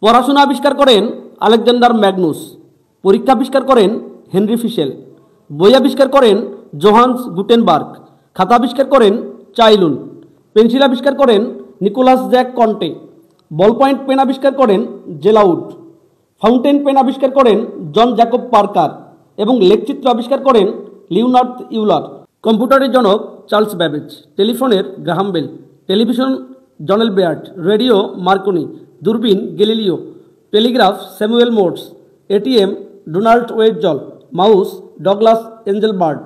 পড়াশোনা আবিষ্কার করেন আলেকজান্ডার ম্যাগনুস। পরীক্ষা আবিষ্কার করেন হেনরি ফিশেল। বই আবিষ্কার করেন জোহান্স গুটেনবার্গ। খাতা আবিষ্কার করেন চাইলুন। পেন্সিল আবিষ্কার করেন Nicolas Jacques Conte. Ball point pen আবিষ্কার করেন জেলাউড। ফাউন্টেন পেন আবিষ্কার করেন জন জ্যাকব পার্কার এবং লেখচিত্র আবিষ্কার করেন লিওনার্দ ইউলার। কম্পিউটারের জনক চার্লস ব্যাবেজ। টেলিফোনের Graham Bell. Television John Albert. Radio Marconi. দূরবীন Galileo. Telegraph Samuel Morse. ATM Donald Wetzel. Mouse Douglas Engelbart.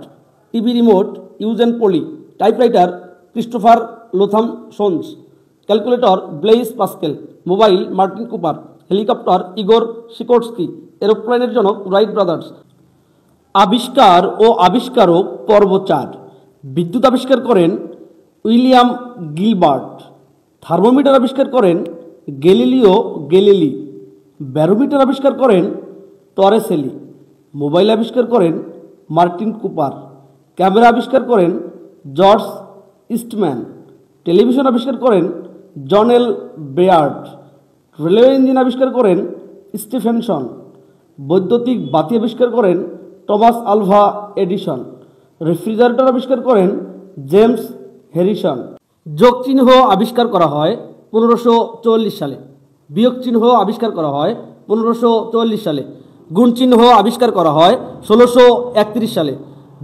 TV remote Eugene Polley. Typewriter Christopher Latham Sholes. Calculator Blaise Pascal. Mobile Martin Cooper. Helicopter Igor Sikorsky. এরোপ্লেনের জনক Wright brothers. আবিষ্কার ও আবিষ্কারক পর্ব 4। বিদ্যুৎ আবিষ্কার করেন William Gilbert. Thermometer আবিষ্কার করেন গ্যালিলিও গ্যালিলি। ব্যারোমিটার আবিষ্কার করেন টরেসেলি। মোবাইল আবিষ্কার করেন মার্টিন কুপার। ক্যামেরা আবিষ্কার করেন জর্জ ইস্টম্যান। টেলিভিশন আবিষ্কার করেন জন এল বেয়ার্ড। রেলওয়ে ইঞ্জিন আবিষ্কার করেন স্টিফেনসন। বৈদ্যুতিক বাতি আবিষ্কার করেন টমাস আলভা এডিসন। রেফ্রিজারেটর আবিষ্কার করেন জেমস হ্যারিসন। যোগ চিহ্ন আবিষ্কার করা হয় 1544 সালে। বিয়োগ চিহ্ন আবিষ্কার করা হয় 1544 সালে। গুণ চিহ্ন আবিষ্কার করা হয় 1631 সালে।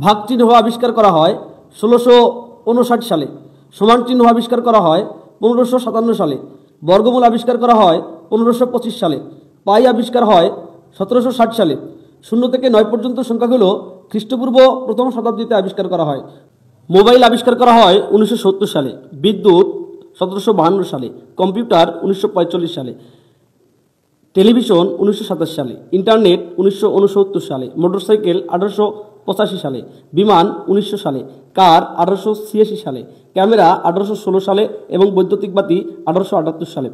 ভাগ চিহ্ন আবিষ্কার করা হয় 1659 সালে। সমান চিহ্ন আবিষ্কার করা হয় 1557 সালে। বর্গমূল আবিষ্কার করা হয় 1525 সালে। পাই আবিষ্কার হয় 1760 সালে। 0 থেকে 9 পর্যন্ত সংখ্যাগুলো খ্রিস্টপূর্ব প্রথম শতাব্দীতে আবিষ্কার করা হয়। মোবাইল আবিষ্কার করা হয় 1970 সালে। বিদ্যুৎ 1752 সালে। কম্পিউটার 1945 সালে। টেলিভিশন 1927 সালে। ইন্টারনেট 1969 সালে। মোটরসাইকেল 1885 সালে। বিমান 1900 সালে। কার 1886 সালে। ক্যামেরা 1816 সালে এবং বৈদ্যুতিক বাতি 1878 সালে।